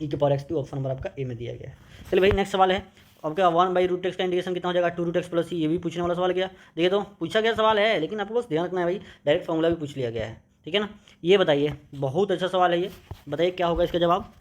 ई के power x cube, option number आपका ए में दिया गया है। चलिए भाई नेक्स्ट सवाल है, अब क्या 1/√x का इंटीग्रेशन कितना हो जाएगा, 2√x प्लस ये भी पूछने वाला सवाल गया। देखिए तो पूछा गया सवाल है, लेकिन आपको बस ध्यान रखना है भाई, डायरेक्ट फॉर्मूला भी पूछ लिया गया है। ठीक है ना, ये बताइए, बहुत अच्छा सवाल है ये, बताइए क्या होगा इसका जवाब।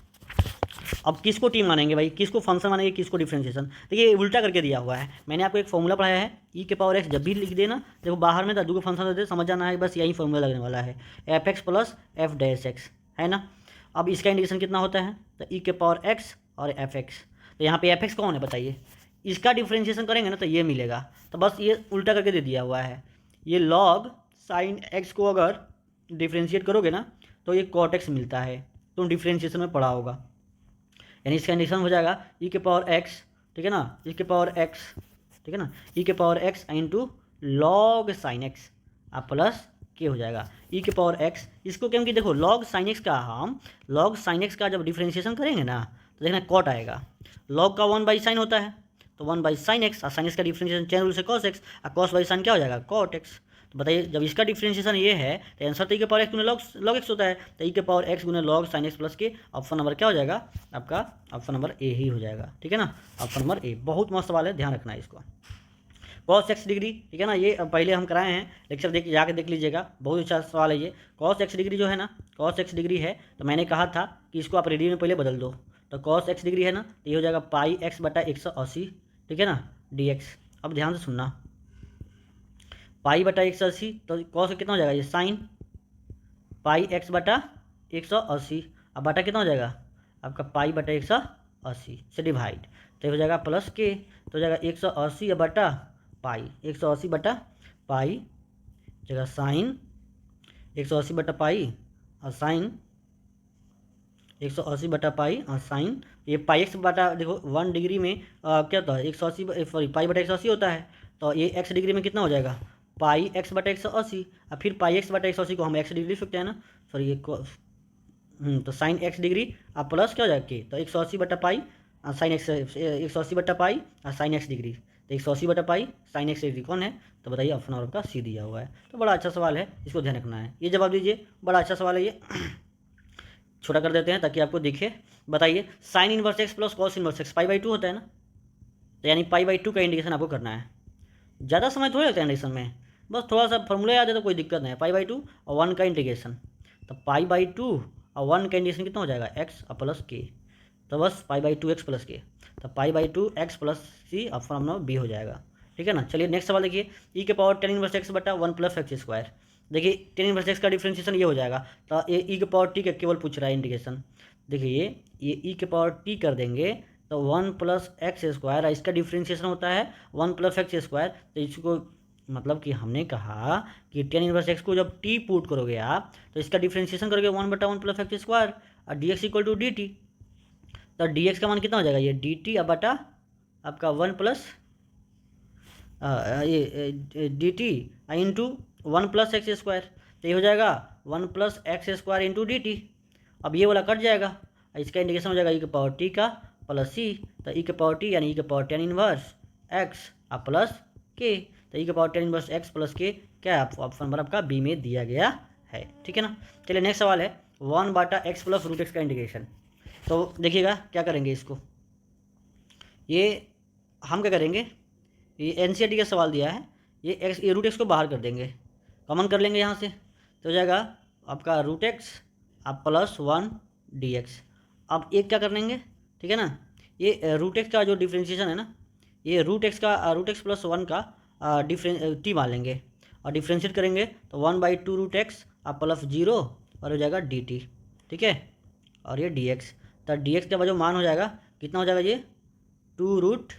अब किसको टी मानेंगे भाई, किसको फंक्शन मानेंगे, किसको डिफरेंशिएशन। देखिए उल्टा करके दिया हुआ है, मैंने आपको एक फॉर्मूला पढ़ाया है, ई के पावर एक्स जब भी लिख देना, देखो बाहर में दादू का फंक्शन दे समझ जाना है, बस यही फॉर्मूला लगने वाला है, F x plus F dash x, है ना। अब इसका इंटीग्रेशन कितना होता है, तो ई के पावर एक्स और एफ एक्स, तो यहाँ पे एफ एक्स कौन है बताइए, इसका डिफ्रेंशिएशन करेंगे ना तो ये मिलेगा, तो बस ये उल्टा करके दे दिया हुआ है। ये लॉग साइन एक्स को अगर डिफ्रेंशिएट करोगे ना तो ये कॉट एक्स मिलता है, तुम डिफ्रेंशिएशन में पढ़ा होगा, यानी इसका इंटीग्रेशन हो जाएगा ई के पावर एक्स, ठीक है ना, ई के पावर एक्स, ठीक है ना, ई के power x into log sine x अब प्लस के हो जाएगा ई के पावर एक्स। इसको क्योंकि देखो लॉग साइन एक्स का, हम लॉग साइन एक्स का जब डिफ्रेंशिएशन करेंगे ना तो देखना कॉट आएगा, लॉग का 1/sin होता है तो 1/sin x, और साइन एक्स का डिफ्रेंशिएशन चेन रूल से cos x, और cos/sin क्या हो जाएगा cot x। तो बताइए जब इसका डिफ्रेंशिएशन ये है तो आंसर तो ई के पावर एक्स गुने लॉग एक्स होता है, तो ई के पावर एक्स गुने log sign x plus K, option number क्या हो जाएगा आपका, ऑप्शन नंबर ए ही हो जाएगा। ठीक है ना, ऑप्शन नंबर ए, बहुत मस्त सवाल है, ध्यान रखना है इसको। cos x डिग्री, ठीक है ना, ये पहले हम कराए हैं लेक्चर, देख जाके देख लीजिएगा, बहुत अच्छा सवाल है ये। cos x डिग्री जो है ना, cos x डिग्री है तो मैंने कहा था कि इसको आप रेडियन में पहले बदल दो, तो cos x डिग्री है ना, तो ये हो जाएगा पाई एक्स बटा 180, ठीक है ना, dx। अब ध्यान से सुनना, पाई बटा 180, तो cos कितना हो जाएगा, ये साइन पाई एक्स बटा 180, अब बटा कितना हो जाएगा आपका पाई बटा 180 से डिवाइड, तो हो जाएगा प्लस के, तो हो जाएगा 180 बटा पाई, 180 बटा पाई जगह साइन 180 बटा पाई और साइन 180 बटा पाई और साइन, ये पाई एक्स बटा देखो 1 डिग्री में क्या होता है 180, सॉरी पाई बटा 180 होता है, तो ये एक्स डिग्री में कितना हो जाएगा पाई एक्स बटा 180, और फिर पाई एक्स बटा 180 को हम एक्स डिग्री लिख सकते हैं ना, सॉरी ये तो साइन एक्स डिग्री आप प्लस क्या हो जाएगा के, तो 180 बटा पाई और साइन एक्स, 180 बटा पाई और साइन एक्स डिग्री, तो 180 बटा पाई साइन एक्स डिग्री कौन है, तो बताइए ऑप्शन नंबर का सी दिया हुआ है। तो बड़ा अच्छा सवाल है, इसको ध्यान रखना है, ये जवाब दीजिए, बड़ा अच्छा सवाल है ये। छोटा कर देते हैं ताकि आपको दिखे, बताइए sine inverse x plus cos inverse x π/2 होता है ना, तो यानी π/2 का इंडिकेशन आपको करना है, ज़्यादा समय थोड़ा लगता है इंडिकेशन में, बस थोड़ा सा फॉर्मूला याद है तो कोई दिक्कत नहीं है, π/2 और 1 का इंटीग्रेशन, तो π/2 और 1 का इंटीग्रेशन कितना हो जाएगा एक्स और प्लस के, तो बस π/2 एक्स प्लस के, तो π/2 x plus C, option number B हो जाएगा। ठीक है ना, चलिए नेक्स्ट सवाल देखिए, ई के पावर tan इनवर्स एक्स बटा 1 प्लस एक्स स्क्वायर, देखिए tan इनवर्स एक्स का डिफ्रेंशिएशन ये हो जाएगा, तो ये ई के पावर टी का केवल पूछ रहा है इंटीग्रेशन, देखिए ये ई के पावर टी कर देंगे तो 1 प्लस एक्स स्क्वायर, इसका डिफ्रेंशिएशन होता है 1 प्लस एक्स स्क्वायर, तो इसको मतलब कि हमने कहा कि टेन इनवर्स एक्स को जब टी पुट करोगे आप तो इसका डिफ्रेंशिएशन करोगे 1/1 प्लस एक्स स्क्वायर और d x equal to d t. तो डी एक्स का मान कितना हो जाएगा, ये डी टी अब बटा आपका 1 प्लस ये D T into 1 plus x square. तो ये हो जाएगा 1 plus x square into D T. अब ये वाला कट जाएगा, इसका इंडिकेशन हो जाएगा ई के पावर टी का प्लस सी। तो ई के पावर टी यानी ई के पावर टेन इनवर्स एक्स अब प्लस के। तो ई के power tan inverse x plus के क्या है, ऑप्शन नंबर आपका बी में दिया गया है। ठीक है ना। चलिए नेक्स्ट सवाल है 1/x प्लस रूट एक्स का इंडिकेशन। तो देखिएगा क्या करेंगे इसको, ये हम क्या करेंगे, ये एनसीईआरटी का सवाल दिया है, ये रूट एक्स को बाहर कर देंगे, कॉमन कर लेंगे यहाँ से। तो हो जाएगा आपका रूट एक्स अब प्लस 1 डी एक्स। अब एक क्या कर लेंगे, ठीक है ना, ये रूट एक्स का जो डिफ्रेंशिएशन है ना, ये रूट एक्स प्लस 1 का टी मान लेंगे और डिफ्रेंशिएट करेंगे तो 1/2 रूट एक्स अब प्लस 0 और हो जाएगा डी टी। ठीक है, और ये डी एक्स। तो डी एक्स का जो मान हो जाएगा कितना हो जाएगा, ये 2 root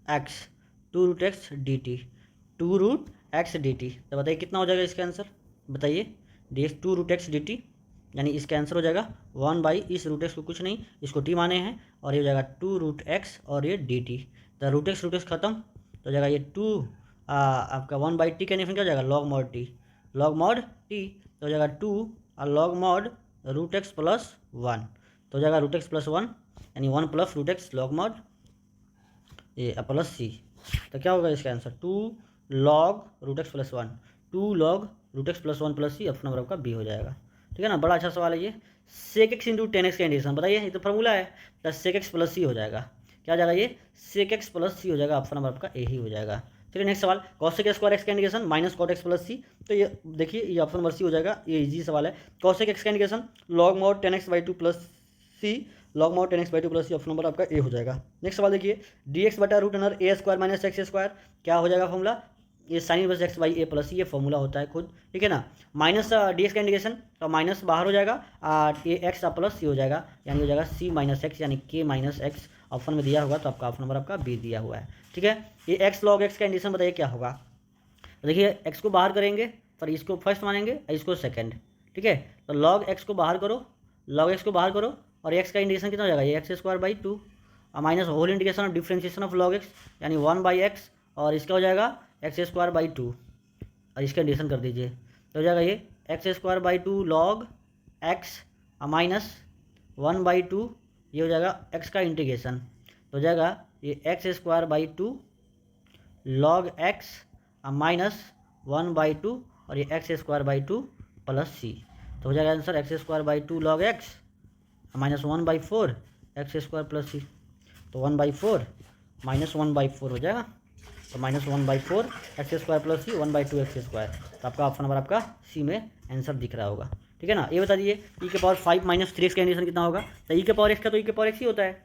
x d t, 2 root x d t. तो बताइए कितना हो जाएगा इसका आंसर, बताइए। D x 2 root x d t, यानी इसका आंसर हो जाएगा 1 इस रूट एक्स को कुछ नहीं, इसको टी माने हैं, और ये हो जाएगा 2 रूट एक्स और ये डी टी। तो रूट एक्स खत्म, तो हो जाएगा ये 2 आपका 1/t का डिफरेंस क्या हो जाएगा, लॉग मॉड टी। तो हो जाएगा 2 और log mod root x plus 1। तो हो जाएगा रूट एक्स प्लस 1 यानी 1 plus root x log mod ये प्लस सी। तो क्या होगा इसका answer, 2 log root x plus 1, 2 log root x plus 1 plus C. Option number आपका बी हो जाएगा। ठीक है ना, बड़ा अच्छा सवाल है ये। सेक एक्स इंटू 10x का इंडिकेशन बताइए, ये तो फॉर्मूला है। तो सेक एक्स प्लस सी हो जाएगा, क्या हो जाएगा, ये सेक एक्स प्लस सी हो जाएगा। ऑप्शन नंबर आपका ए ही हो जाएगा। चलिए नेक्स्ट सवाल, कॉसेक स्क्वायर एक्स का indication minus cot x plus C. तो ये देखिए ये ऑप्शन नंबर सी हो जाएगा, ये इजी सवाल है। कॉसेक एक्स का indication log mod 10x/2 plus C, log mod 10x/2 plus C. Option number आपका ए हो जाएगा। नेक्स्ट सवाल देखिए, डी एक्स बटा root under a square minus x square, क्या हो जाएगा फॉर्मूला, ये sine inverse x by a plus ये फॉर्मूला होता है खुद। ठीक है ना, माइनस डी एक्स का इंडिकेशन तो माइनस बाहर हो जाएगा, ये एक्स प्लस सी हो जाएगा, यानी हो जाएगा सी माइनस एक्स यानी के माइनस एक्स। ऑप्शन में दिया होगा तो आपका ऑप्शन नंबर आपका बी दिया हुआ है। ठीक है, ये एक्स लॉग एक्स का इंडिकेशन बताइए क्या होगा। तो देखिए एक्स को बाहर करेंगे, पर इसको फर्स्ट मानेंगे, इसको सेकंड। ठीक है, तो लॉग एक्स को बाहर करो, और एक्स का इंडिकेशन कितना हो जाएगा, ये x²/2 और minus whole indication of differentiation of log x यानी 1/x, और इसका हो जाएगा x²/2 और इसका इंडिकेशन कर दीजिए। तो हो जाएगा ये x²/2 लॉग एक्स माइनस 1/2, ये हो जाएगा x का इंटीग्रेशन। तो हो जाएगा ये x²/2 लॉग एक्स माइनस 1/2 और ये x²/2 प्लस सी। तो हो जाएगा answer x²/2 log x minus 1/4 x² plus C. तो 1/4 माइनस 1/4 हो जाएगा, तो माइनस 1/4 x² प्लस सी 1/2 x²। तो आपका ऑप्शन नंबर आपका सी में आंसर दिख रहा होगा। ठीक है ना, ये बता दीजिए ई के पावर 5 माइनस 3x का इंडिकेशन कितना होगा। तो ई के पावर एक्स का तो ई के पावर एक्स ही होता है,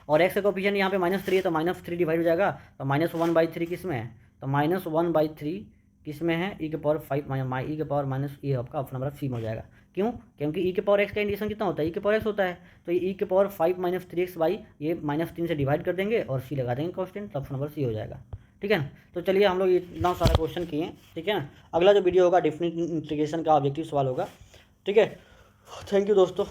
और एक्स का कोफिशिएंट यहाँ पे -3 है, तो -3 डिवाइड हो जाएगा। तो -1/3 किस में है, तो -1/3 किस में है, ई के पावर 5 ई के पावर माइनस, ये आपका ऑप्शन नंबर सी में हो जाएगा। क्यों, क्योंकि ई के पावर एक्स का इंडिकेशन कितना होता है, ई के पावर एक्स होता है। तो ये ई के पावर 5 माइनस 3x बाई ये -3 से डिवाइड कर देंगे और सी लगा देंगे कॉन्स्टेंट, तो ऑप्शन नंबर सी हो जाएगा। ठीक है ना, तो चलिए हम लोग इतना सारा क्वेश्चन किए। ठीक है ना, अगला जो वीडियो होगा डेफिनेट इंटीग्रेशन का ऑब्जेक्टिव सवाल होगा। ठीक है, थैंक यू दोस्तों।